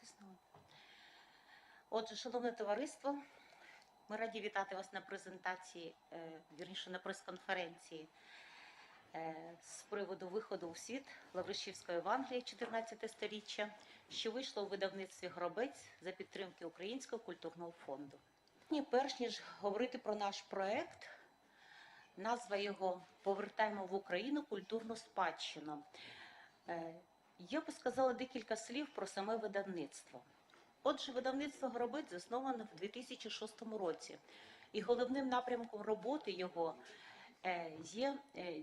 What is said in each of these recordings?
Записано. Отже, шановне товариство, ми раді вітати вас на презентації, вірніше на прес-конференції з приводу виходу у світ Лавришівської Євангелії 14 сторіччя, що вийшло у видавництві «Горобець» за підтримки Українського культурного фонду. І перш ніж говорити про наш проект, назва його «Повертаємо в Україну культурну спадщину». Я би сказала декілька слів про саме видавництво. Отже, видавництво «Горобець» засноване в 2006 році, і головним напрямком роботи його є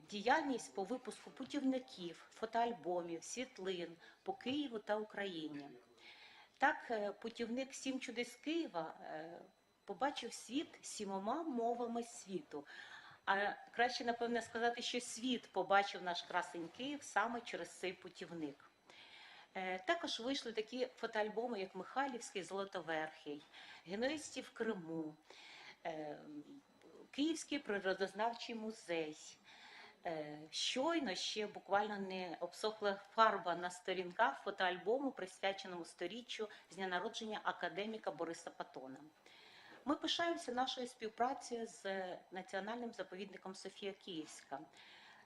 діяльність по випуску путівників, фотоальбомів, світлин по Києву та Україні. Так, путівник «7 чудес Києва» побачив світ 7 мовами світу. А краще, напевне, сказати, що світ побачив наш красень Київ саме через цей путівник. Також вийшли такі фотоальбоми, як «Михайлівський Золотоверхий», «Генуїзці в Криму», Київський природознавчий музей. Щойно ще буквально не обсохла фарба на сторінках фотоальбому, присвяченому сторіччю з дня народження академіка Бориса Патона. Ми пишаємося нашою співпрацею з Національним заповідником Софія Київська.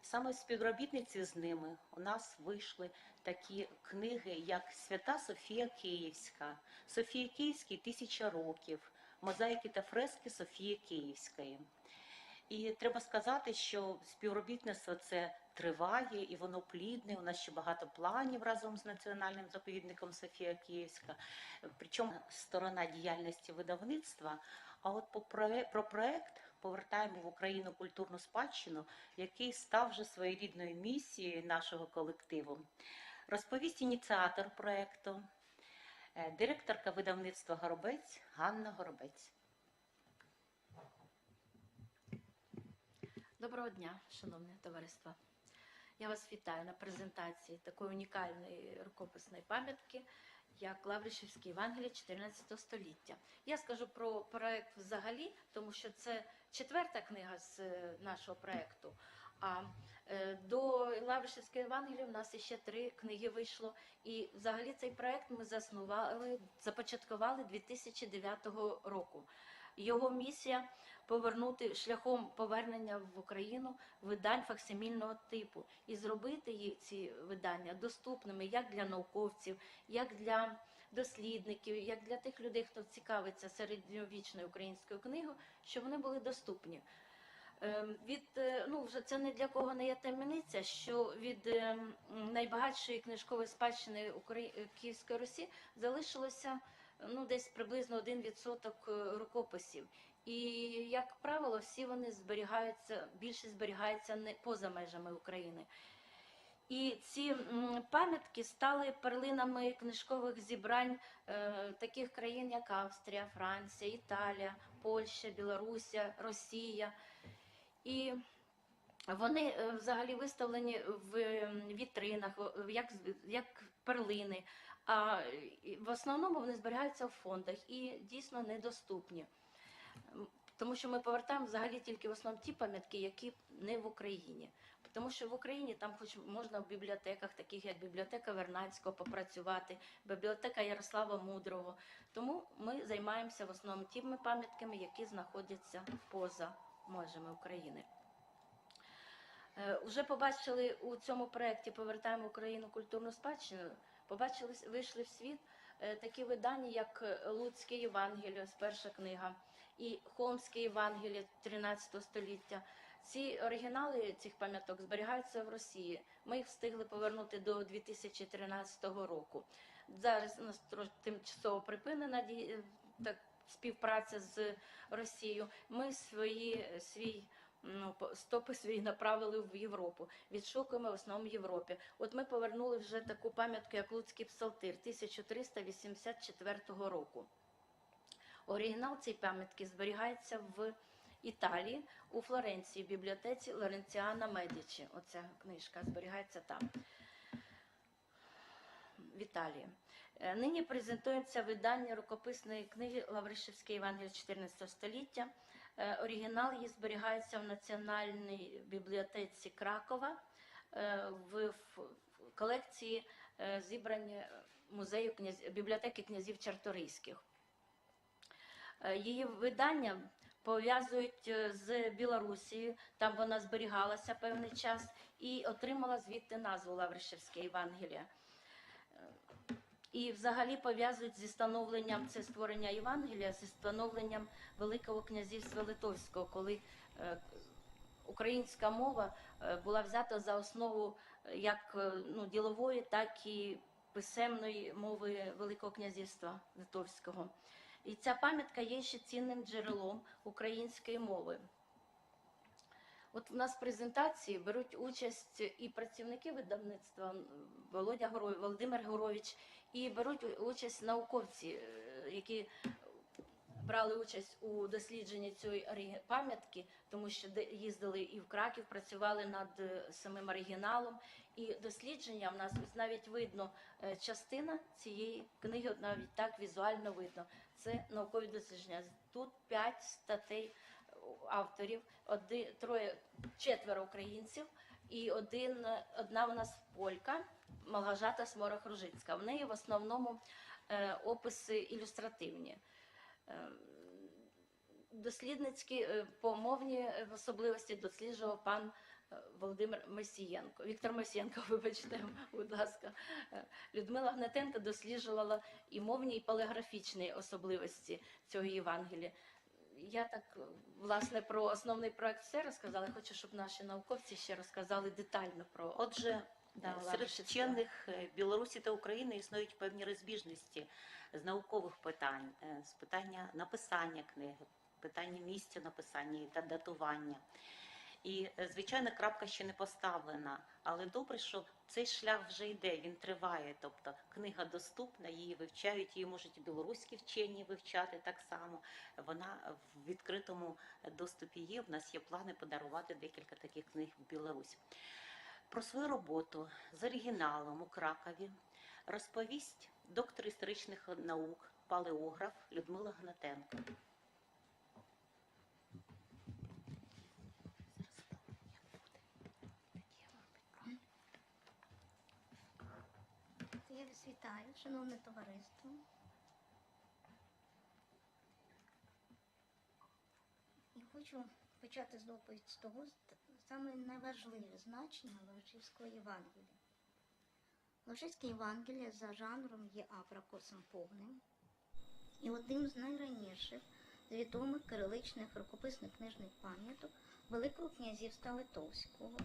Саме в співробітниці з ними у нас вийшли такі книги, як «Свята Софія Київська», «Софія Київський. 1000 років», «Мозаїки та фрески Софії Київської». І треба сказати, що співробітництво це триває і воно плідне. У нас ще багато планів разом з Національним заповідником Софія Київська. Причому сторона діяльності видавництва. А от про проект «Повертаємо в Україну культурну спадщину», який став вже своєрідною місією нашого колективу, розповість ініціатор проекту, директорка видавництва «Горобець» Ганна Горобець. Доброго дня, шановне товариство. Я вас вітаю на презентації такої унікальної рукописної пам'ятки, як Лавришівські Євангелії 14 століття. Я скажу про проект взагалі, тому що це 4-та книга з нашого проекту. А до Лавришівської Євангелії в нас ще 3 книги вийшло. І взагалі цей проект ми започаткували 2009 року. Його місія – повернути шляхом повернення в Україну видань факсимільного типу і зробити ці видання доступними як для науковців, як для дослідників, як для тих людей, хто цікавиться середньовічною українською книгою, щоб вони були доступні. Вже це ні для кого не є таємниця, що від найбагатшої книжкової спадщини Київської Русі залишилося десь приблизно 1% рукописів. І, як правило, всі вони більше зберігаються не поза межами України. І ці пам'ятки стали перлинами книжкових зібрань таких країн, як Австрія, Франція, Італія, Польща, Білорусія, Росія. І вони взагалі виставлені в вітринах, як перлини. А в основному вони зберігаються в фондах і дійсно недоступні. Тому що ми повертаємо взагалі тільки в основному ті пам'ятки, які не в Україні. Тому що в Україні там хоч можна в бібліотеках, таких як бібліотека Вернадського, попрацювати, бібліотека Ярослава Мудрого. Тому ми займаємося в основному тими пам'ятками, які знаходяться поза межами України. Вже побачили у цьому проєкті «Повертаємо в Україну культурну спадщину», вийшли в світ такі видання, як Луцьке Євангеліє, перша книга, і Холмське Євангеліє 13 століття. Ці оригінали цих пам'яток зберігаються в Росії. Ми їх встигли повернути до 2013 року. Зараз у нас тимчасово припинена співпраця з Росією. Ми стопи свої направили в Європу. Відшукуємо в основному Європі. От ми повернули вже таку пам'ятку, як Луцький псалтир 1384 року. Оригінал цієї пам'ятки зберігається в Італії, у Флоренції, в бібліотеці Лоренціана Медичі. Оця книжка зберігається там, в Італії. Нині презентується видання рукописної книги Лавришівське Євангеліє 14 століття. Оригінал її зберігається в Національній бібліотеці Кракова в колекції зібрані музею бібліотеки князів Чарторийських. Її видання пов'язують з Білорусією, там вона зберігалася певний час і отримала звідти назву Лавришевське Євангеліє. І взагалі пов'язують зі становленням, це створення Євангелія, зі становленням Великого князівства Литовського, коли українська мова була взята за основу як ділової, так і писемної мови Великого князівства Литовського. І ця пам'ятка є ще цінним джерелом української мови. От в нас в презентації беруть участь і працівники видавництва Володимир Горович, і беруть участь науковці, які брали участь у дослідженні цієї пам'ятки, тому що їздили і в Краків, працювали над самим оригіналом. І дослідження в нас навіть видно частина цієї книги, навіть так візуально видно. Це наукові дослідження. Тут 5 статей авторів, четверо українців і одна у нас полька, Малгажата Сморах-Ружицька. В неї в основному описи ілюстративні. Дослідницькі помовні особливості досліджував пан Віктор Мосієнко, вибачте, будь ласка. Людмила Гнатенко досліджувала і мовні, і палеографічні особливості цього Євангелія. Я так, власне, про основний проект все розказала. Хочу, щоб наші науковці ще розказали детально про... Отже, серед вчених Білорусі та України існують певні розбіжності з наукових питань, з питання написання книги, питання місця написання та датування. І, звичайно, крапка ще не поставлена, але добре, що цей шлях вже йде, він триває. Тобто книга доступна, її вивчають, її можуть і білоруські вчені вивчати так само. Вона в відкритому доступі є. У нас є плани подарувати декілька таких книг в Білорусі. Про свою роботу з оригіналом у Кракові розповість доктор історичних наук, палеограф Людмила Гнатенко. Я вас вітаю, шановне товариство. І хочу почати з доповідь з того, саме найважливе значення Лавришівського Євангелія. Лавришівське Євангеліє за жанром є апракосом повним і одним з найраніших з відомих кириличних рукописних книжних пам'яток Великого князівства Литовського.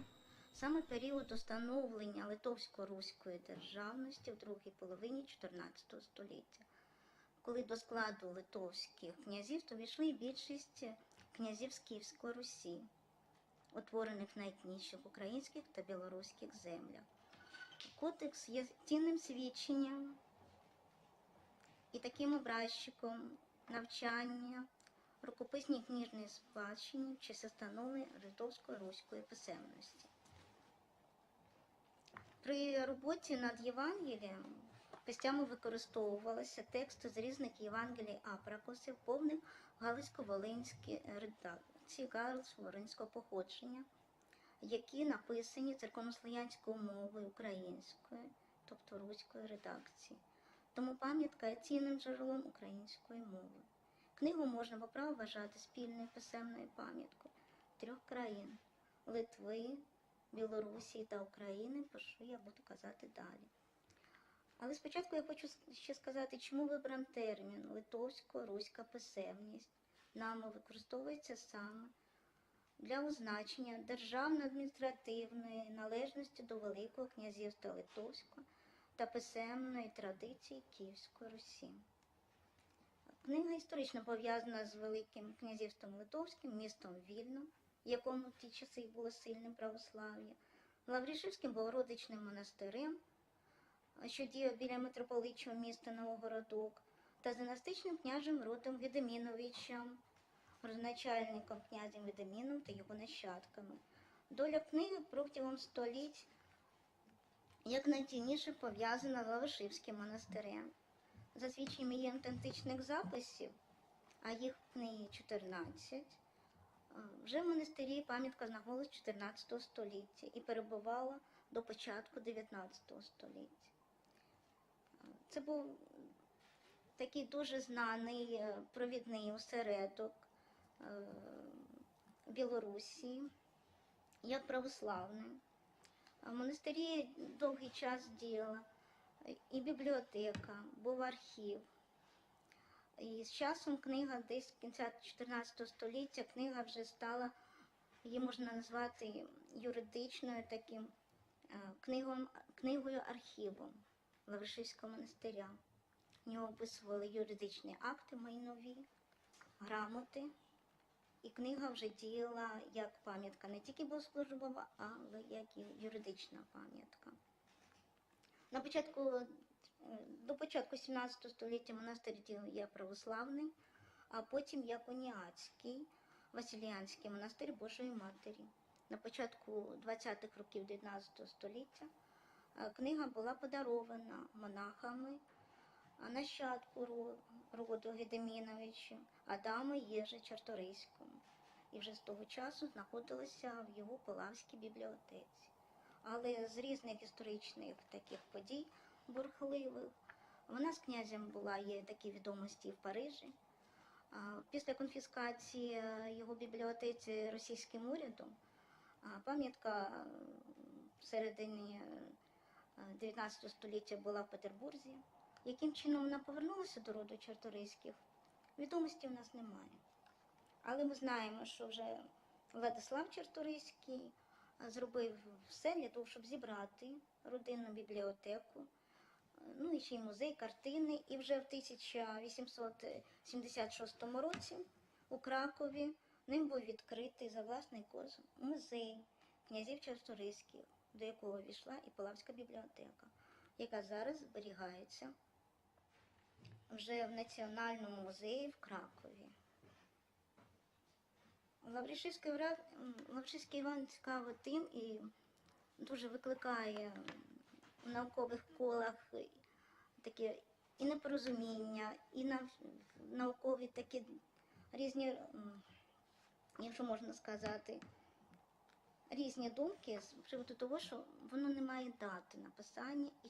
Саме період установлення Литовсько-Руської державності в другій половині 14 століття, коли до складу литовських князівств увійшли більшість князів з Київської Русі, утворених на етнічних українських та білоруських землях. Кодекс є цінним свідченням і таким образчиком навчання рукописній книжній спадщині чи встановлення литовсько-руської писемності. При роботі над Євангелієм постійно використовувалися тексти з різних Євангелій апракосів, повних галицько-волинські редакції галицько-волинського походження, які написані церковнослов'янською мовою українською, тобто руської редакції. Тому пам'ятка є цінним джерелом української мови. Книгу можна по праву вважати спільною писемною пам'яткою 3 країн – Литви, Білорусі та України, про що я буду казати далі. Але спочатку я хочу ще сказати, чому вибран термін «литовсько-руська писемність». Нами використовується саме для означення державно-адміністративної належності до Великого князівства Литовського та писемної традиції Київської Русі. Книга історично пов'язана з Великим князівством Литовським, містом Вільно, в якому в ті часи було сильним православ'я, Лавришівським Богородичним монастирем, що діяв біля митрополитчого міста Новогородок, та з династичним княжем родом Відеміновичем, розначальником князем Відеміном та його нащадками. Доля книги протягом століть якнайцінніше пов'язана з Лавришівським монастирем. За свідченнями є автентичних записів, а їх в книгі 14, вже в монастирі пам'ятка знаходилась 14 століття і перебувала до початку 19 століття. Це був такий дуже знаний провідний осередок Білорусі, як православний. В монастирі довгий час діяла і бібліотека, був архів. І з часом книга, десь кінця 14 століття, книга вже стала, її можна назвати юридичною таким книгою-архівом Лавришівського монастиря. В нього описували юридичні акти майнові, грамоти. І книга вже діяла як пам'ятка не тільки богослужбова, але як і юридична пам'ятка. До початку 17 століття монастир діяв як православний, а потім як уніатський, Василіанський монастир Божої Матері. На початку 20-х років 19 століття книга була подарована монахами нащадку роду Гедеміновичу Адаму Єжи Чарторийському. І вже з того часу знаходилася в його Полавській бібліотеці. Але з різних історичних таких подій бурхливих, вона з князем була, є такі відомості в Парижі. Після конфіскації його бібліотеці російським урядом, пам'ятка в середині 19 століття була в Петербурзі. Яким чином вона повернулася до роду Чарторийських, відомості в нас немає. Але ми знаємо, що вже Владислав Чарторийський зробив все для того, щоб зібрати родинну бібліотеку, ну і ще й музей, картини. І вже в 1876 році у Кракові ним був відкритий за власний кошт музей князів Чарторийських, до якого війшла і Полавська бібліотека, яка зараз зберігається вже в Національному музеї в Кракові. Лавришівський Іван цікавий тим і дуже викликає в наукових колах таке і непорозуміння, і наукові такі різні, якщо можна сказати, різні думки з приводу того, що воно не має дати написання і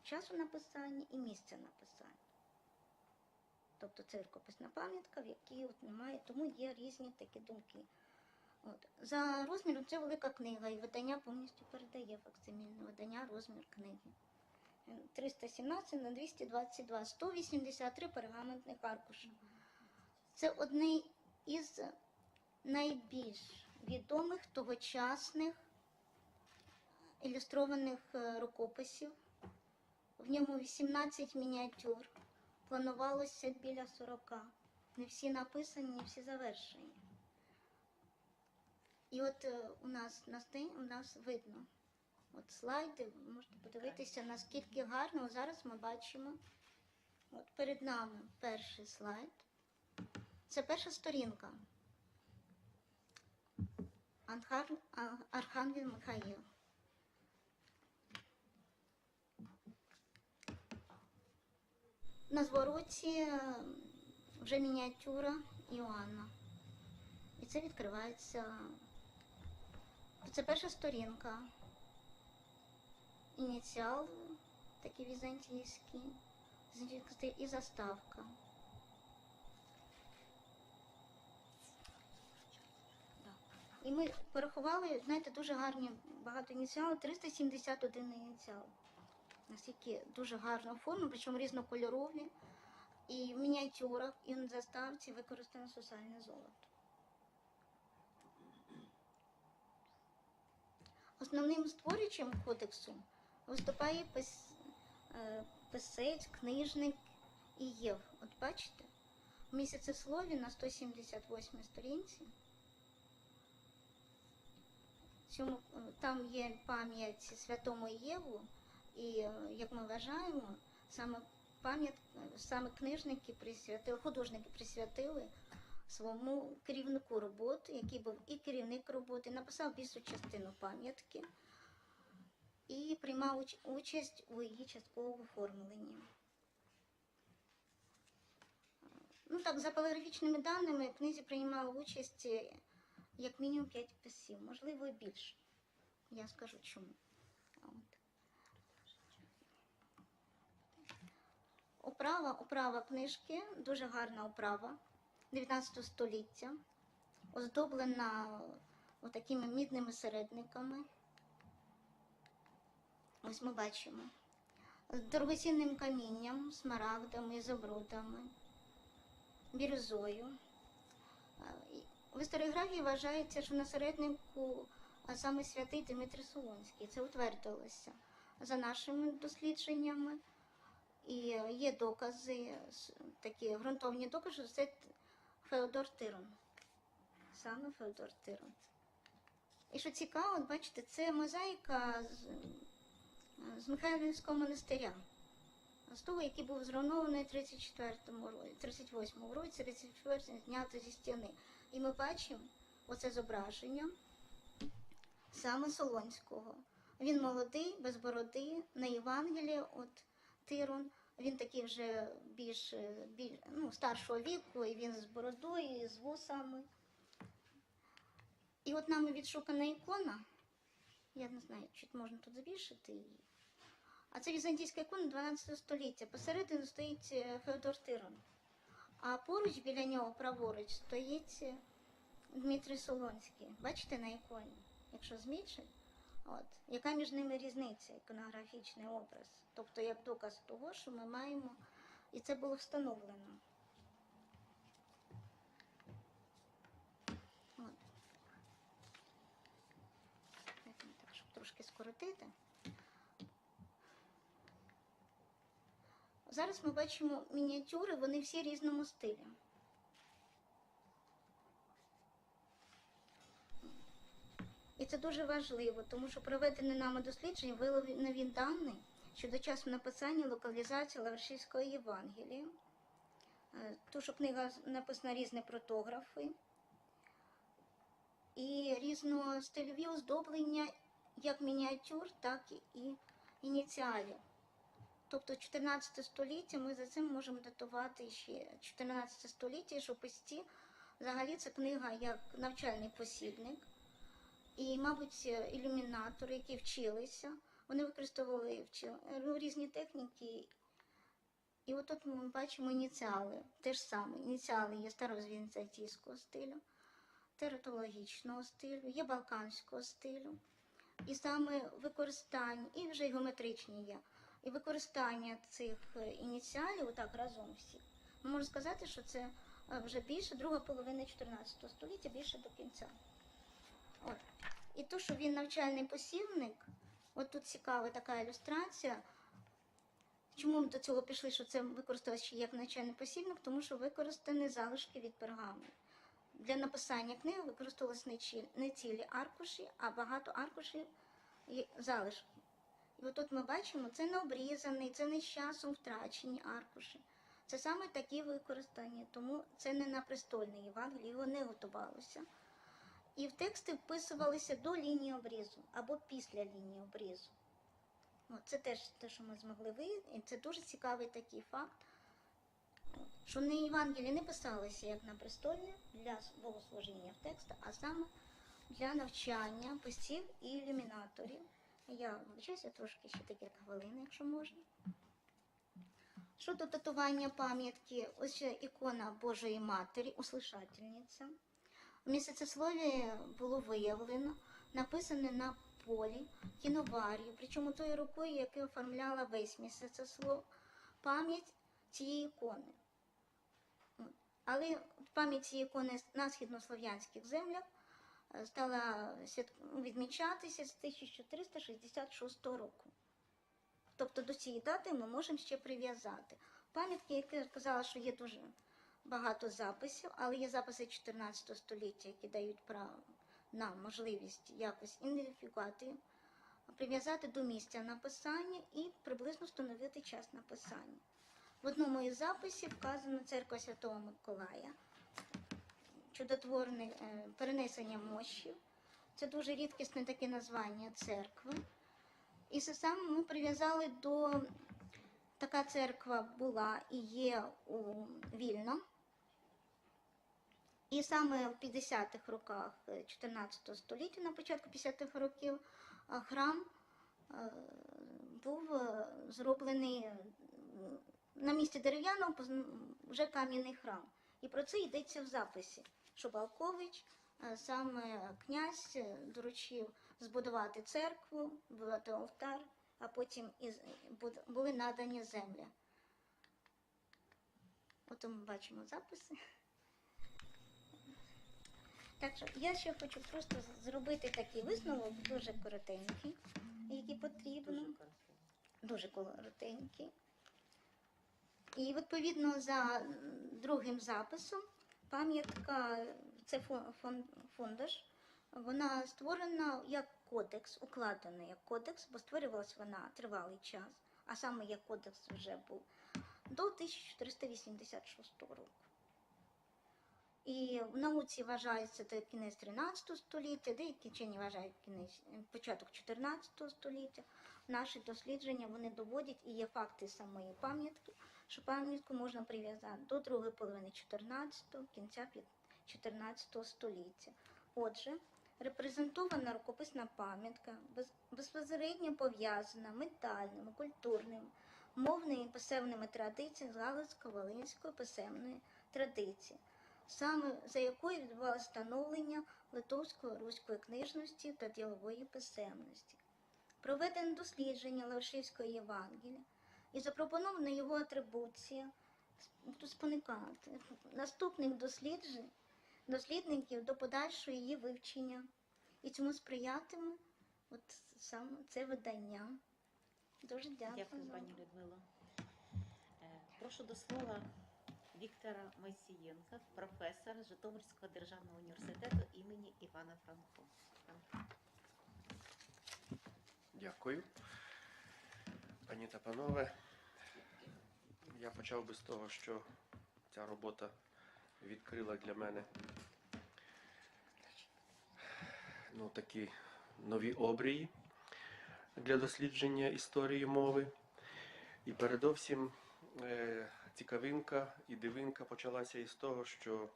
часу написання і місця написання. Тобто це рукописна пам'ятка, в якій немає, тому є різні такі думки. За розміром це велика книга, і видання повністю передає факсимільне видання, розмір книги. 317 на 222, 183 пергаментних аркуші. Це одне із найбільш відомих тогочасних ілюстрованих рукописів. В ньому 18 мініатюр. Планувалося біля 40. Не всі написані, не всі завершені. І от у нас видно слайди, ви можете подивитися, наскільки гарно. Зараз ми бачимо, перед нами перший слайд. Це перша сторінка. Архангел Михаїл. На звороті вже мініатюра Іоанна. І це відкривається. Це перша сторінка. Ініціал, такий візантійський, і заставка. І ми порахували, знаєте, дуже гарні, багато ініціалів, 371 ініціал. Наскільки дуже гарно оформлено, причому різнокольорові. І в мініатюрах, і на заставці використано сусальне золото. Основним створюючим кодексу виступає писець, книжник і Єв. От бачите, в місяцеслові на 178 сторінці. Там є пам'ять святому Єву, і, як ми вважаємо, саме книжники художники присвятили своєму керівнику роботи, який був і керівник роботи, написав більшу частину пам'ятки і приймав участь у її частковому оформленні. За поліграфічними даними, в книзі приймало участь як мінімум 5 писців, можливо і більше. Я скажу чому. Оправа книжки, дуже гарна оправа 19 століття, оздоблена отакими мідними середниками. Ось ми бачимо. З дорогоцінним камінням, смарагдами, ізумрудами, бірюзою. В історіографії вважається, що на середнику саме святий Дмитрий Солонський. Це утвердилося за нашими дослідженнями. І є докази, такі ґрунтовні докази, що це Феодор Тирон. Саме Феодор Тирон. І що цікаво, от бачите, це мозаїка з Михайлівського монастиря. З того, який був зруйнований в 38-му році, 34-му знято зі стіни. І ми бачимо оце зображення саме Солонського. Він молодий, без бороди, на Євангелії, от Тирон. Він такий вже більш старшого віку, і він з бородою, і з вусами. І от нами відшукана ікона, я не знаю, чи можна тут збільшити її. А це візантійська ікона 12 століття. Посередині стоїть Феодор Тирон. А поруч біля нього, праворуч, стоїть Дмитрий Солонський. Бачите на іконі? Якщо змільшить, от, яка між ними різниця, іконографічний образ. Тобто як доказ того, що ми маємо, і це було встановлено. От. Так, щоб трошки скоротити. Зараз ми бачимо мініатюри, вони всі різному стилі. І це дуже важливо, тому що проведене нами дослідження виявлено дані щодо часу написання локалізації Лавршійської Євангелії. Тому що книга написана різні протографи і різностильові оздоблення як мініатюр, так і ініціалів. Тобто 14 століття ми за цим можемо датувати ще 14 століття, і шописті. Взагалі це книга як навчальний посібник. І, мабуть, ілюмінатори, які вчилися, вони використовували різні техніки. І от тут ми бачимо ініціали, те ж саме. Ініціали є старовізантійського стилю, тератологічного стилю, є балканського стилю. І саме використання, і вже геометричні є, і використання цих ініціалів, отак разом всі, ми можемо сказати, що це вже більше, друга половина 14 століття, більше до кінця. От. І то, що він навчальний посібник, от тут цікава така ілюстрація. Чому ми до цього пішли, що це використовується як навчальний посібник? Тому що використані залишки від пергаменту. Для написання книги використовувалися не цілі аркуші, а багато аркушів і залишки. І от тут ми бачимо, це не обрізаний, це не з часом втрачені аркуші. Це саме такі використання, тому це не на престольний Євангелій, його не готувалося. І в тексти вписувалися до лінії обрізу або після лінії обрізу. От, це теж те, що ми змогли виявити, і це дуже цікавий такий факт, що не Євангелії не писалися як на престольні для богослужіння в текстах, а саме для навчання постів і ілюмінаторів. Я вибачаюся трошки ще декілька хвилин, якщо можна. Щодо датування пам'ятки, ось ікона Божої Матері, услышательниця. В місяцеслові було виявлено, написане на полі кіноварію, причому тою рукою, яка оформляла весь місяцеслов, пам'ять цієї ікони. Але пам'ять цієї ікони на східнослов'янських землях стала відмічатися з 1466 року. Тобто до цієї дати ми можемо ще прив'язати. Пам'ятки, як я казала, що є дуже багато записів, але є записи 14 століття, які дають право нам можливість якось ідентифікувати, прив'язати до місця написання і приблизно встановити час написання. В одному із записів вказано церква Святого Миколая, чудотворне перенесення мощів. Це дуже рідкісне таке названня церкви. І це саме ми прив'язали до... Така церква була і є у Вільно. І саме в 50-х роках 14 століття, на початку 50-х років, храм був зроблений на місці дерев'яного вже кам'яний храм. І про це йдеться в записі, що Балкович, саме князь, доручив збудувати церкву, будувати алтар, а потім були надані землі. От ми бачимо записи. Так що я ще хочу просто зробити такий висновок, дуже коротенький, який потрібно. Дуже коротенький. І відповідно за другим записом пам'ятка, це фундаш, вона створена як кодекс, укладена як кодекс, бо створювалась вона тривалий час, а саме як кодекс вже був до 1486 року. І в науці вважається це кінець 13 століття, деякі вчені вважають початок 14 століття. Наші дослідження вони доводять, і є факти самої пам'ятки, що пам'ятку можна прив'язати до другої половини 14-го, кінця 14 століття. Отже, репрезентована рукописна пам'ятка безпосередньо пов'язана метальними, культурними, мовними і писемними традиціями з Галицько-Волинської писемної традиції, саме за якою відбувалося становлення литовської руської книжності та ділової писемності. Проведено дослідження Лавршивського Євангелія і запропонована його атрибуція наступних дослідників до подальшого її вивчення. І цьому сприятиме саме це видання. Дуже дякую. Дякую, пані Людмило. Прошу до слова Віктора Мойсієнка, професора Житомирського державного університету імені Івана Франко. Дякую. Пані та панове, я почав би з того, що ця робота відкрила для мене такі нові обрії для дослідження історії мови. І передовсім цікавинка і дивинка почалася із того, що,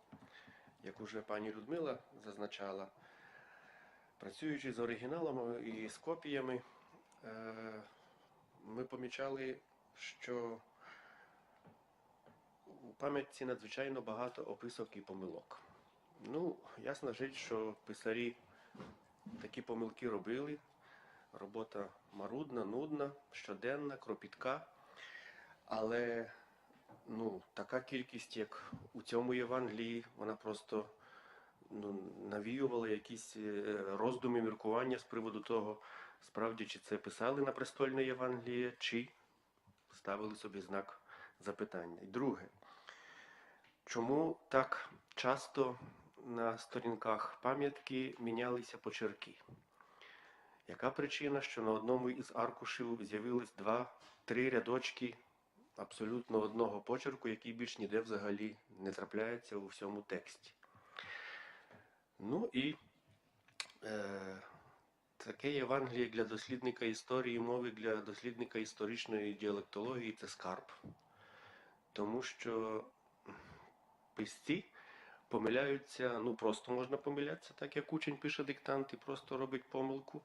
як уже пані Людмила зазначала, працюючи з оригіналами і з копіями, ми помічали, що у пам'ятці надзвичайно багато описок і помилок. Ясна річ, що писарі такі помилки робили. Робота марудна, нудна, щоденна, кропітка. Але така кількість, як у цьому Євангелії, вона просто навіювала якісь роздуми, міркування з приводу того, справді, чи це писали на престольне Євангеліє, чи ставили собі знак запитання. І друге, чому так часто на сторінках пам'ятки мінялися почерки? Яка причина, що на одному із аркушів з'явились 2-3 рядочки абсолютно одного почерку, який більш ніде взагалі не трапляється у всьому тексті? Таке Євангеліє для дослідника історії мови, для дослідника історичної діалектології – це скарб. Тому що писці помиляються, просто можна помилятися, так як учень пише диктант і просто робить помилку.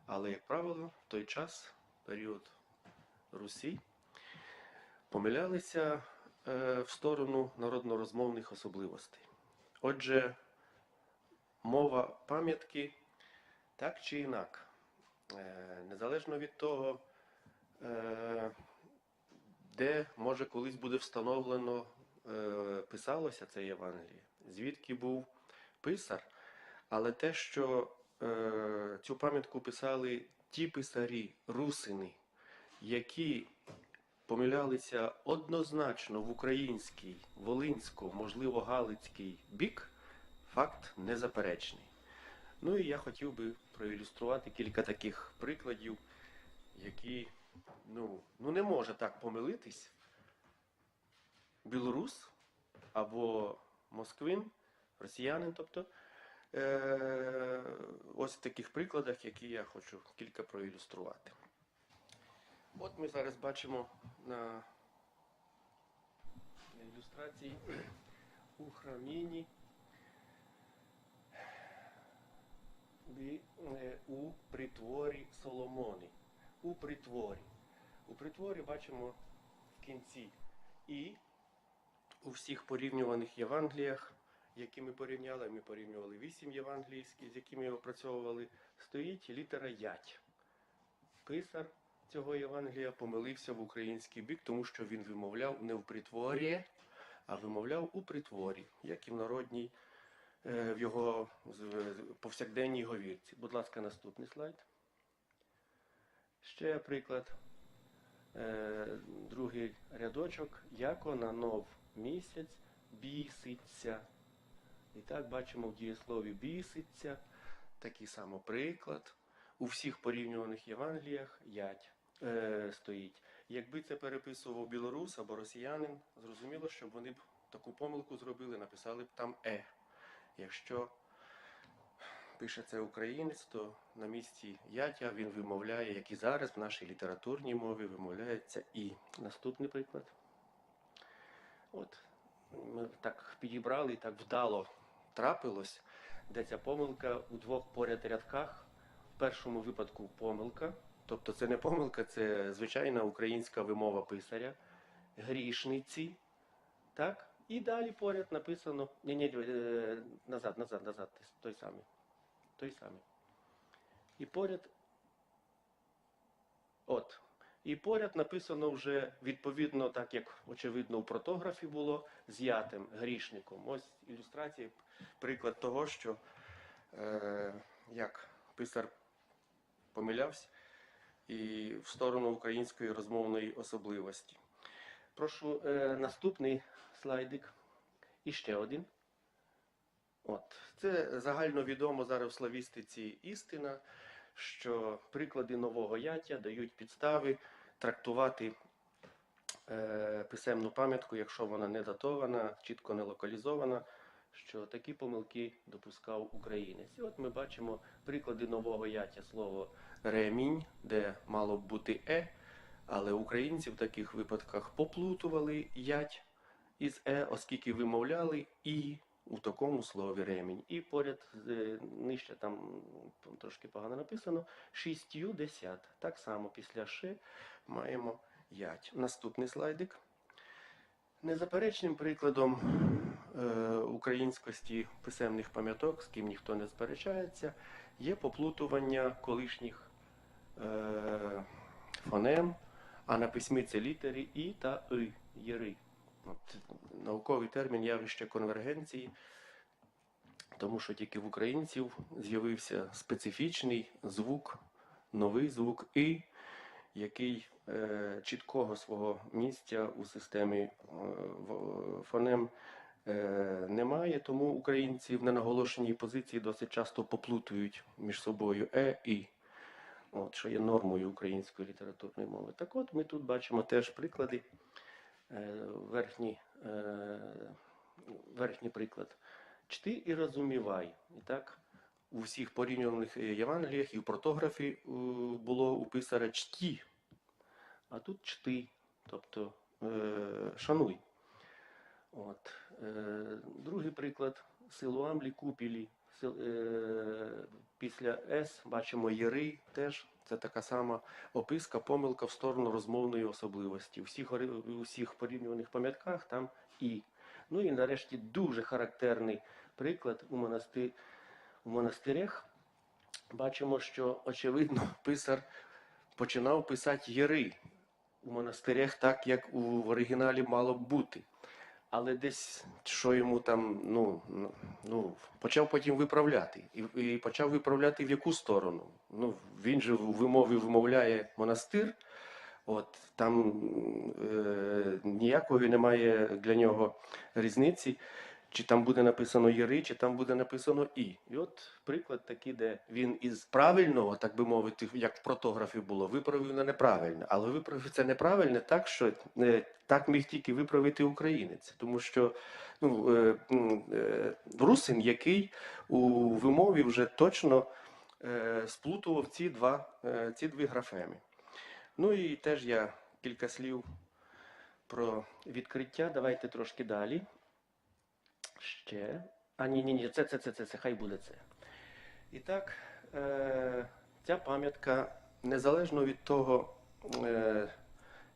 Але, як правило, в той час, період Русі, помилялися в сторону народно-розмовних особливостей. Отже, мова пам'ятки так чи інак, незалежно від того, де, може, колись буде встановлено, писалося це Євангеліє, звідки був писар, але те, що цю пам'ятку писали ті писарі, русини, які помилялися однозначно в український, волинсько, можливо, галицький бік, факт незаперечний. І я хотів би проілюструвати кілька таких прикладів, які, не може так помилитись білорус або москвин, росіянин, тобто, ось в таких прикладах, які я хочу кілька проілюструвати. От ми зараз бачимо на ілюстрації у храміні у притворі Соломони. У притворі. У притворі бачимо в кінці і у всіх порівнюваних Євангеліях, які ми порівнювали 8 євангелійських, з якими опрацьовували, стоїть літера ять. Писар цього Євангелія помилився в український бік, тому що він вимовляв не в притворі, а вимовляв у притворі, як і в народній, в його повсякденній говірці. Будь ласка, наступний слайд. Ще приклад. Другий рядочок. Яко на нов місяць біситься. І так бачимо в дієслові біситься. Такий самий приклад. У всіх порівнюваних Євангеліях ять стоїть. Якби це переписував білорус або росіянин, зрозуміло, щоб вони б таку помилку зробили, написали б там Якщо пише це українець, то на місці ятя він вимовляє, як і зараз в нашій літературній мові вимовляється і. Наступний приклад. От, ми так підібрали і так вдало трапилось, де ця помилка у двох поряд рядках. В першому випадку помилка, тобто це не помилка, це звичайна українська вимова писаря, грішниці, так? І далі поряд написано, назад, той самий. І поряд, і поряд написано вже відповідно, так як очевидно у протографі було, з ятим, грішником. Ось ілюстрація, приклад того, що як писар помилявся і в сторону української розмовної особливості. Прошу наступний слайдик. І ще один. Це загальновідомо зараз в славістиці істина, що приклади нового яття дають підстави трактувати писемну пам'ятку, якщо вона не датована, чітко не локалізована, що такі помилки допускав українець. І от ми бачимо приклади нового яття слово ремінь, де мало б бути але українці в таких випадках поплутували ять із оскільки вимовляли і у такому слові ремінь. І поряд, нижче там трошки погано написано, 60. Так само після «ш» маємо ять. Наступний слайдик. Незаперечним прикладом українськості писемних пам'яток, з ким ніхто не сперечається, є поплутування колишніх фонем, а на письмі це літери І та И, єри. Науковий термін явище конвергенції, тому що тільки в українців з'явився специфічний звук, новий звук І, який чіткого свого місця у системі фонем немає, тому українці в ненаголошеній позиції досить часто поплутують між собою І, що є нормою української літературної мови. Так от ми тут бачимо теж приклади. Верхній приклад. Чти і розумівай. І так, у всіх порівнюваних Євангеліях і в протографі було у писаря чті, а тут чти, тобто шануй. Другий приклад. Силуам лікупілі. Після «с» бачимо «єри» теж. Це така сама описка, помилка в сторону розмовної особливості. У всіх порівнюваних пам'ятках там «і». Ну і нарешті дуже характерний приклад у монастирях. Бачимо, що, очевидно, писар починав писати «єри» у монастирях так, як в оригіналі мало б бути. Але десь, що йому там, почав потім виправляти. І почав виправляти в яку сторону? Він же у вимові вимовляє монастир, там ніякої немає для нього різниці, чи там буде написано «єри», чи там буде написано «і». І от приклад такий, де він із правильного, так би мовити, як в протографі було, виправив на неправильне. Але виправив це неправильне так, що так міг тільки виправити українець. Тому що русин, який у вимові вже точно сплутував ці дві графеми. Ну і теж я кілька слів про відкриття. Давайте трошки далі. Ще. Це, хай буде це. І так, ця пам'ятка, незалежно від того,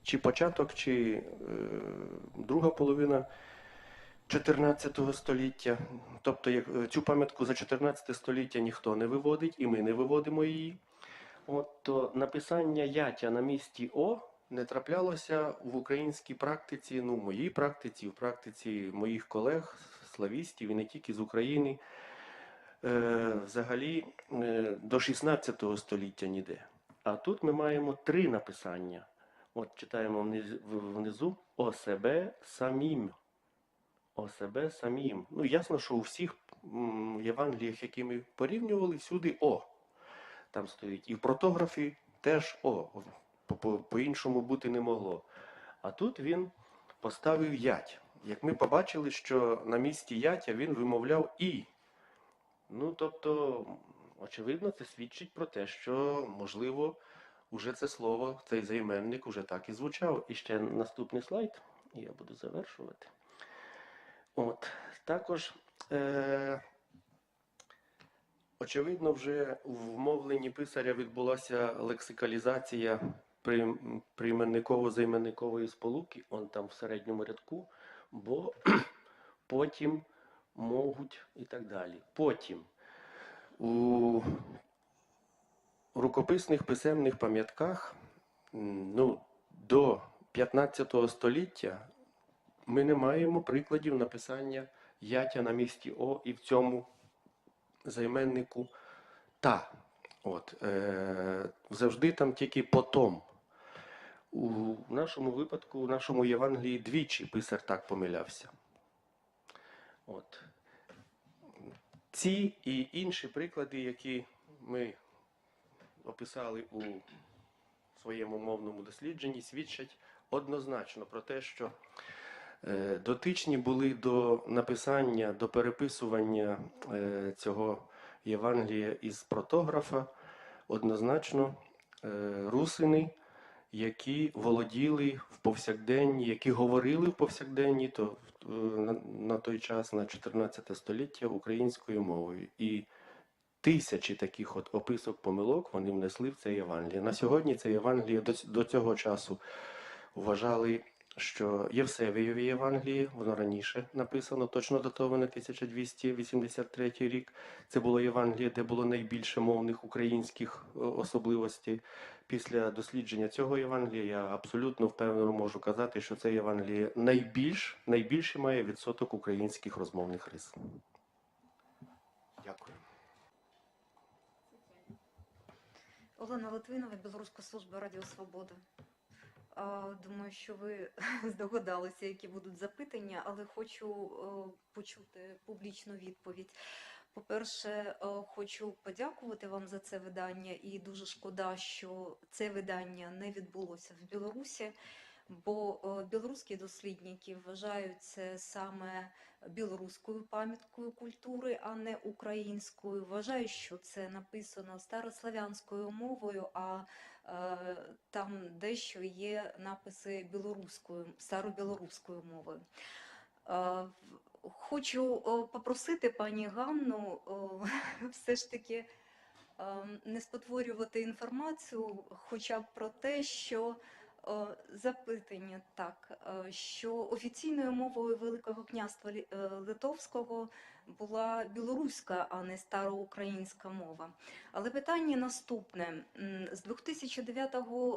чи початок, чи друга половина 14 століття. Тобто цю пам'ятку за 14 століття ніхто не виводить, і ми не виводимо її. От, то написання ятя на місці О не траплялося в українській практиці, ну, в моїй практиці, в практиці моїх колег, славістів, і не тільки з України, взагалі до 16 століття ніде. А тут ми маємо 3 написання. От читаємо внизу «О себе самім». «О себе самім». Ну, ясно, що у всіх Євангеліях, які ми порівнювали, всюди «О». Там стоїть. І в протографі теж «О». По-іншому бути не могло. А тут він поставив «ять». Як ми побачили, що на місці «ятя» він вимовляв «і». Ну, тобто, очевидно, це свідчить про те, що, можливо, уже це слово, цей займенник уже так і звучав. І ще наступний слайд, і я буду завершувати. От, також, очевидно, вже в мовленні писаря відбулася лексикалізація прийменниково-займенникової сполуки, он там в середньому рядку, бо потім можуть і так далі. Потім у рукописних писемних пам'ятках ну, до 15 століття ми не маємо прикладів написання ятя на місці О і в цьому займеннику та. От, завжди там тільки потом. У нашому випадку, у нашому Євангелії двічі писар так помилявся. От. Ці і інші приклади, які ми описали у своєму мовному дослідженні, свідчать однозначно про те, що дотичні були до написання, до переписування цього Євангелія із протографа однозначно русини, які володіли в повсякденні, які говорили в повсякденні, то на той час, на 14 століття, українською мовою. І тисячі таких от описок помилок вони внесли в це Євангеліє. На сьогодні це Євангеліє до цього часу вважали, що Євсевієві Євангеліє, воно раніше написано, точно датоване 1283 рік. Це було Євангеліє, де було найбільше мовних українських особливостей. Після дослідження цього Євангелія я абсолютно впевнено можу казати, що це Євангеліє найбільше має відсоток українських розмовних рис. Дякую. Олена Литвинова, Білоруська служба Радіо Свобода. Думаю, що ви здогадалися, які будуть запитання, але хочу почути публічну відповідь. По-перше, хочу подякувати вам за це видання, і дуже шкода, що це видання не відбулося в Білорусі, бо білоруські дослідники вважають це саме білоруською пам'яткою культури, а не українською. Вважають, що це написано старослав'янською мовою, а там дещо є написи старобілоруською мовою. Хочу попросити пані Ганну все ж таки не спотворювати інформацію, хоча б про те, що запитання так, що офіційною мовою Великого князства Литовського була білоруська, а не староукраїнська мова. Але питання наступне. З 2009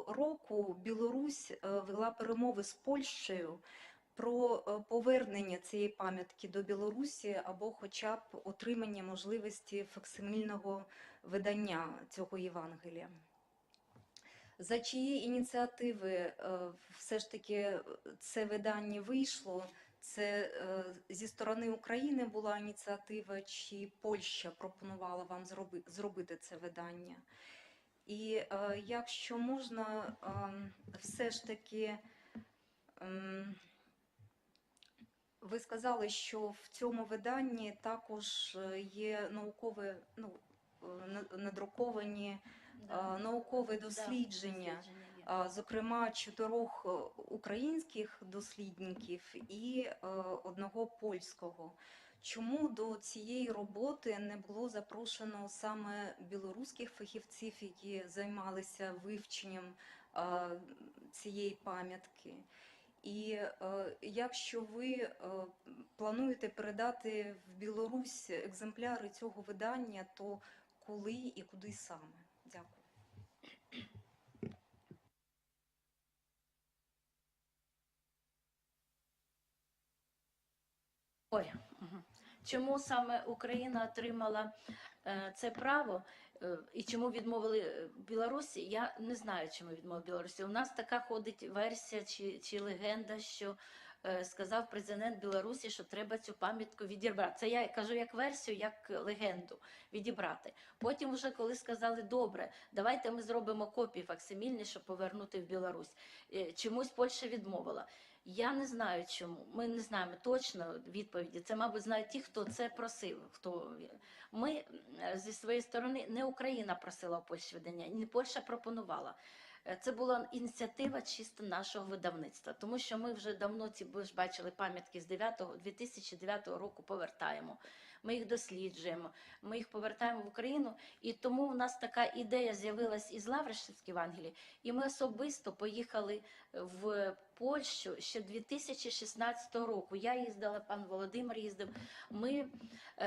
року Білорусь вела перемови з Польщею про повернення цієї пам'ятки до Білорусі або хоча б отримання можливості факсимільного видання цього Євангелія. За чиї ініціативи все ж таки це видання вийшло? Це зі сторони України була ініціатива, чи Польща пропонувала вам зробити це видання? І якщо можна, все ж таки, ви сказали, що в цьому виданні також є наукові, надруковані наукові дослідження, зокрема 4 українських дослідників і 1 польського. Чому до цієї роботи не було запрошено саме білоруських фахівців, які займалися вивченням цієї пам'ятки. І якщо ви плануєте передати в Білорусь екземпляри цього видання, то коли і куди саме? Дякую. Ой, мгм. Чому саме Україна отримала це право і чому відмовили Білорусі? Я не знаю, чому відмовили Білорусі. У нас така ходить версія чи легенда, що сказав президент Білорусі, що треба цю пам'ятку відібрати. Це я кажу як версію, як легенду відібрати. Потім, вже коли сказали, добре, давайте ми зробимо копії факсимільні, щоб повернути в Білорусь. Чомусь Польща відмовила. Я не знаю чому. Ми не знаємо точно відповіді. Це, мабуть, знають ті, хто це просив. Ми зі своєї сторони, не Україна просила у Польщі видання, не Польща пропонувала. Це була ініціатива чисто нашого видавництва, тому що ми вже давно ви ж бачили пам'ятки з 2009 року повертаємо. Ми їх досліджуємо, ми їх повертаємо в Україну, і тому у нас така ідея з'явилась із Лавришівської Євангелії, і ми особисто поїхали в Польщу ще 2016 року. Я їздила, пан Володимир їздив, ми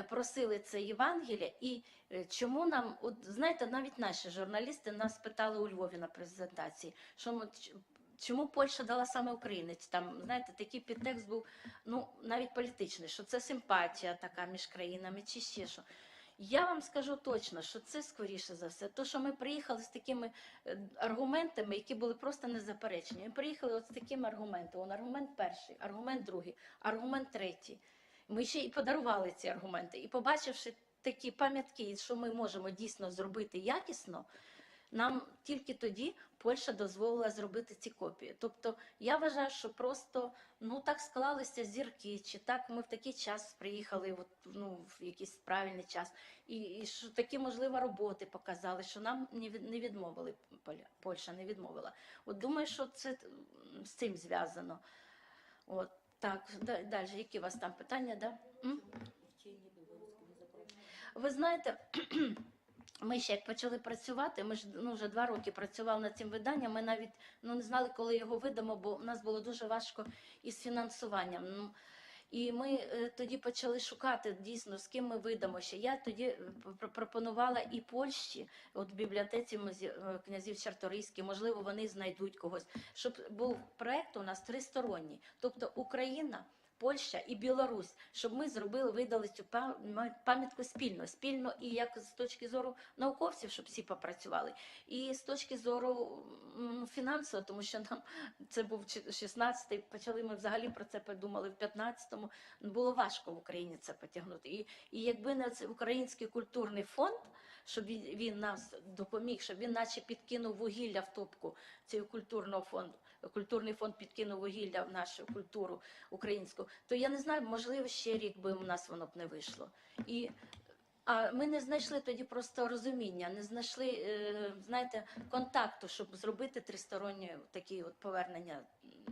просили це Євангеліє, і чому нам, от знаєте, навіть наші журналісти нас питали у Львові на презентації, що ми, чому Польща дала саме українець? Там, знаєте, такий підтекст був, ну, навіть політичний, що це симпатія така між країнами чи ще що. Я вам скажу точно, що це скоріше за все, то, що ми приїхали з такими аргументами, які були просто незаперечні. Ми приїхали от з такими аргументами. Аргумент перший, аргумент другий, аргумент третій. Ми ще і подарували ці аргументи. І побачивши такі пам'ятки, що ми можемо дійсно зробити якісно, нам тільки тоді Польща дозволила зробити ці копії. Тобто я вважаю, що просто так склалися зірки, чи так ми в такий час приїхали, в якийсь правильний час, і що такі, можливо, роботи показали, що нам не відмовили, Польща не відмовила. От думаю, що це з цим зв'язано. От так, далі, які у вас там питання, да? Ви знаєте, ми ще як почали працювати, ми ж вже 2 роки працювали над цим виданням, ми навіть не знали, коли його видамо, бо в нас було дуже важко із фінансуванням. І ми тоді почали шукати дійсно, з ким ми видамо ще. Я тоді пропонувала і Польщі, от в бібліотеці князів Чарторийських, можливо, вони знайдуть когось, щоб був проєкт у нас тристоронній, тобто Україна, Польща і Білорусь, щоб ми видали цю пам'ятку спільно і як з точки зору науковців, щоб всі попрацювали, і з точки зору фінансово, тому що нам це був 16-й, почали ми взагалі про це подумали в 15-му, було важко в Україні це потягнути. І якби не цей Український культурний фонд, щоб він нас допоміг, щоб він наче підкинув вугілля в топку цього культурного фонду, культурний фонд підкинув вугілля в нашу культуру українську, то я не знаю, можливо, ще рік би у нас воно б не вийшло. А ми не знайшли тоді просто розуміння, не знайшли, знаєте, контакту, щоб зробити тристороннє такі от повернення,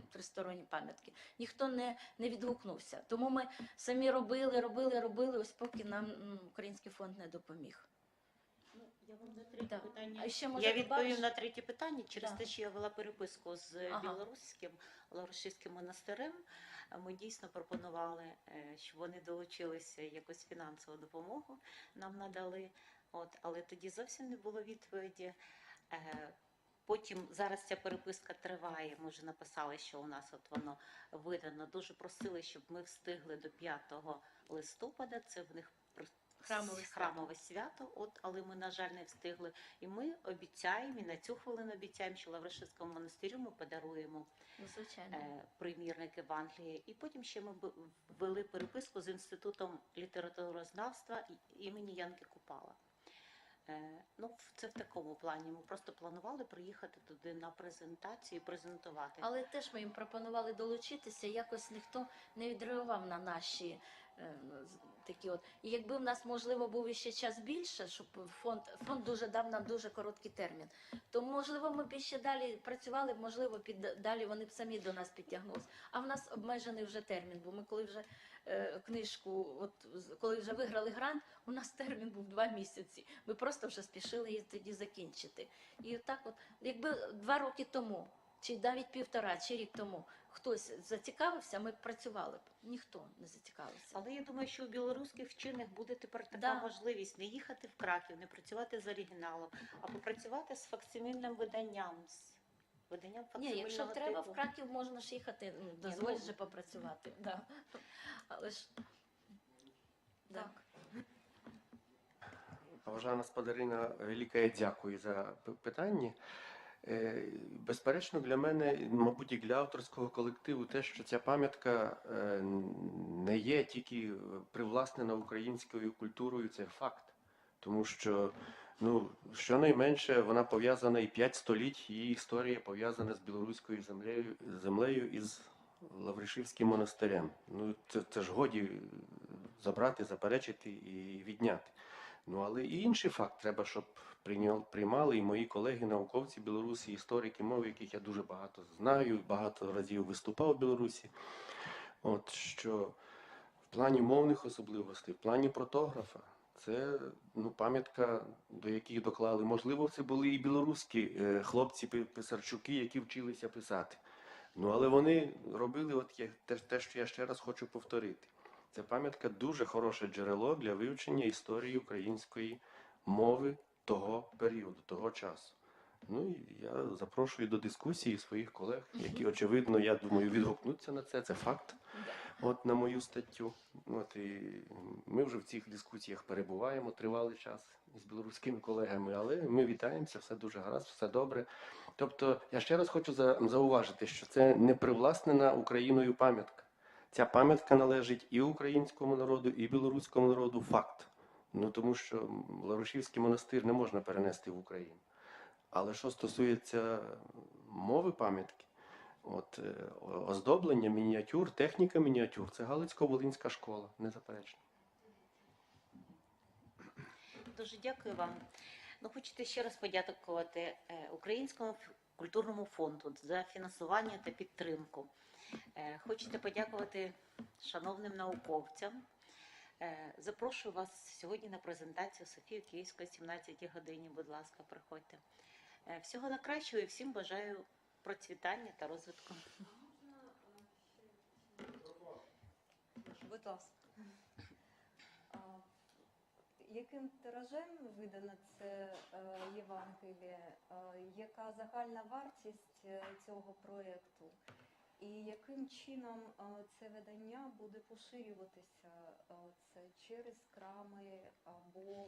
тристоронні пам'ятки. Ніхто не відгукнувся. Тому ми самі робили, ось поки нам Український фонд не допоміг. Я вам на третє питання. А ще, може, Я відповім добавиш? на третє питання. Через Да. те, що я вела переписку з білоруським Лавришівським монастирем, ми дійсно пропонували, щоб вони долучилися, якусь фінансову допомогу нам надали. Але тоді зовсім не було відповіді. Потім зараз ця переписка триває. Ми вже написали, що у нас воно видано. Дуже просили, щоб ми встигли до 5 листопада. Це в них храмове свято, але ми, на жаль, не встигли. І ми обіцяємо, і на цю хвилину обіцяємо, що Лавришівському монастирю ми подаруємо примірник Євангелії. І потім ще ми ввели переписку з Інститутом літературознавства імені Янки Купала. Це в такому плані. Ми просто планували приїхати туди на презентацію і презентувати. Але теж ми їм пропонували долучитися, якось ніхто не відреагував на наші такі от. І якби в нас, можливо, був іще час більше, щоб фонд дуже дав нам дуже короткий термін, то, можливо, ми б ще далі працювали, можливо, далі вони б самі до нас підтягнулися. А в нас обмежений вже термін, бо ми коли вже книжку, от коли вже виграли грант, у нас термін був 2 місяці. Ми просто вже спішили її тоді закінчити. І так от, якби 2 роки тому, чи навіть 1,5, чи рік тому хтось зацікавився, ми б працювали б. Ніхто не зацікавився. Але я думаю, що у білоруських вчених буде тепер така Да. можливість не їхати в Краків, не працювати з оригіналом, а попрацювати з факсимільним виданням, з виданням Ні, факсимільного якщо треба типу. в Краків, можна ж їхати, дозволять же попрацювати. Да. Але ж да. Поважана сподарина, велике дякую за питання. Безперечно, для мене, мабуть, і для авторського колективу, те, що ця пам'ятка не є тільки привласнена українською культурою, це факт. Тому що, ну, щонайменше вона пов'язана і 5 століть, її історія пов'язана з білоруською землею і з Лавришівським монастирем. Ну, це ж годі забрати, заперечити і відняти. Ну, але і інший факт треба, щоб приймали і мої колеги, науковці Білорусі, історики мови, яких я дуже багато знаю, багато разів виступав в Білорусі. От що в плані мовних особливостей, в плані протографа, це пам'ятка, до яких доклали. Можливо, це були і білоруські хлопці-писарчуки, які вчилися писати. Ну, але вони робили те, що я ще раз хочу повторити. Ця пам'ятка дуже хороше джерело для вивчення історії української мови того періоду, того часу. Ну і я запрошую до дискусії своїх колег, які, очевидно, я думаю, відгукнуться на це. Це факт. От на мою статтю. От і ми вже в цих дискусіях перебуваємо тривалий час із білоруськими колегами, але ми вітаємося, все дуже гаразд, все добре. Тобто, я ще раз хочу зауважити, що це не привласнена Україною пам'ятка. Ця пам'ятка належить і українському народу, і білоруському народу, факт. Ну, тому що Лавришівський монастир не можна перенести в Україну. Але що стосується мови пам'ятки, оздоблення мініатюр, техніка мініатюр, це Галицько-Волинська школа, незаперечно. Дуже дякую вам. Ну, хочете ще раз подякувати Українському культурному фонду за фінансування та підтримку. Хочете подякувати шановним науковцям. Запрошую вас сьогодні на презентацію Софії Київської, 17 годині. Будь ласка, приходьте. Всього найкращого і всім бажаю процвітання та розвитку. Будь ласка. Яким тиражем видано це Євангеліє? Яка загальна вартість цього проєкту? І яким чином це видання буде поширюватися? Це через крами або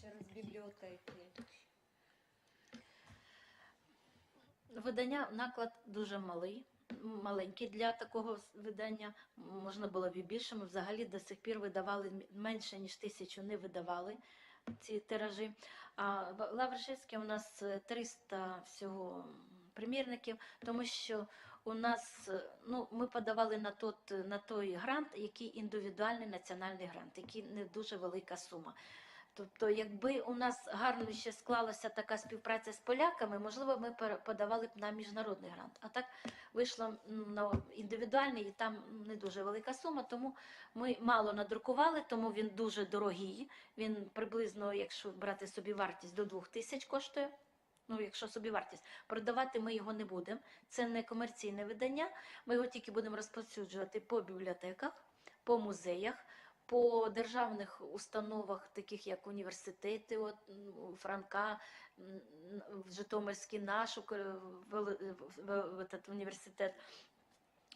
через бібліотеки? Видання, наклад дуже маленький для такого видання. Можна було б і більше. Ми взагалі до сих пір видавали менше, ніж 1000 не видавали ці тиражі. А Лавришівське у нас 300 всього примірників, тому що у нас, ми подавали на той грант, який індивідуальний національний грант, який не дуже велика сума. Тобто, якби у нас гарно ще склалася така співпраця з поляками, можливо, ми подавали б на міжнародний грант. А так вийшло на індивідуальний, і там не дуже велика сума, тому ми мало надрукували, тому він дуже дорогий. Він приблизно, якщо брати собівартість, до 2000 коштує. Ну, якщо собівартість. Продавати ми його не будемо. Це не комерційне видання. Ми його тільки будемо розповсюджувати по бібліотеках, по музеях, по державних установах, таких як університети, Франка, Житомирський наш університет.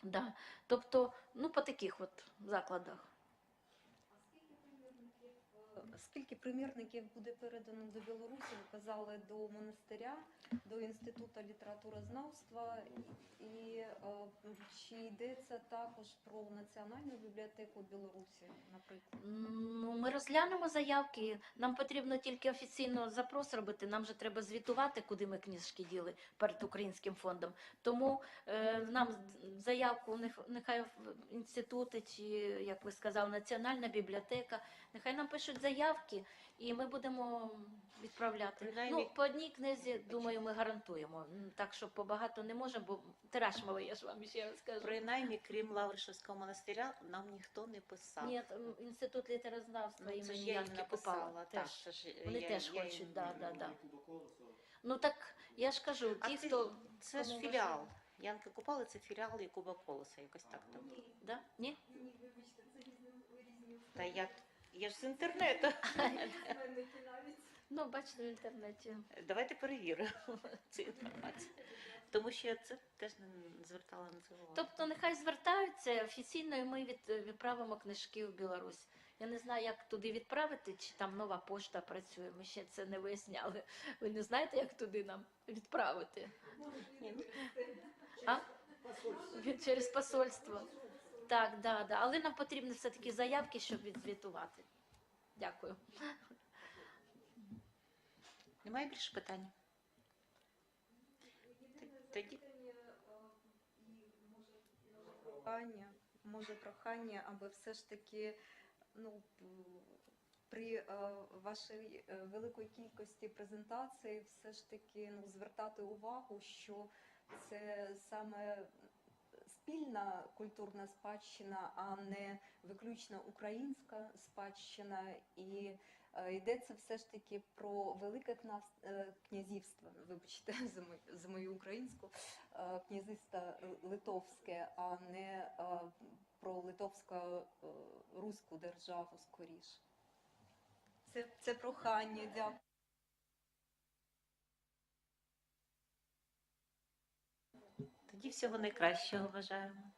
Да. Тобто, по таких закладах. Скільки примірників буде передано до Білорусі? Ви казали, до монастиря, до Інституту літературознавства. І чи йдеться також про Національну бібліотеку Білорусі, наприклад? Ми розглянемо заявки. Нам потрібно тільки офіційно запрос робити. Нам же треба звітувати, куди ми книжки діли перед Українським фондом. Тому нам заявку нехай в інститути, чи, як ви сказали, Національна бібліотека, нехай нам пишуть заявку. заявки, і ми будемо відправляти. Принаймні- Ну, по одній книзі, думаю, ми гарантуємо. Так що побагато не можемо, бо тираж малий, я ж вам ще раз скажу. Принаймні, крім Лавришевського монастиря, нам ніхто не писав. Ні, Інститут літерознавства Ну, це імені ж я їм Янки Купала. написала. Так, Теж. це ж Вони я- теж я хочуть, їм- да. Ну так, я ж кажу, А ті, це- хто... Це ж кому філіал. важливо. Янки Купали це філіал Якуба Колоса, якось так там. Да? Ні? Та я ж з інтернету. Ну, бачите в інтернеті. Давайте перевіримо цю інформацію. Тому що я це теж не звертала на це увагу. Тобто нехай звертаються офіційно, і ми відправимо книжки в Білорусь. Я не знаю, як туди відправити, чи там нова пошта працює. Ми ще це не виясняли. Ви не знаєте, як туди нам відправити? Ні, ну, А? Через посольство. Так, да. Але нам потрібні все-таки заявки, щоб відзвітувати. Дякую. немає більше питань? Тоді Прохання, аби все ж таки, ну, при вашій великої кількості презентацій все ж таки, ну, звертати увагу, що це саме спільна культурна спадщина, а не виключно українська спадщина. І йдеться все ж таки про велике князівство, вибачте за мою українську, князівство литовське, а не про литовсько-руську державу скоріше. Це прохання, дякую. всього найкращого бажаємо.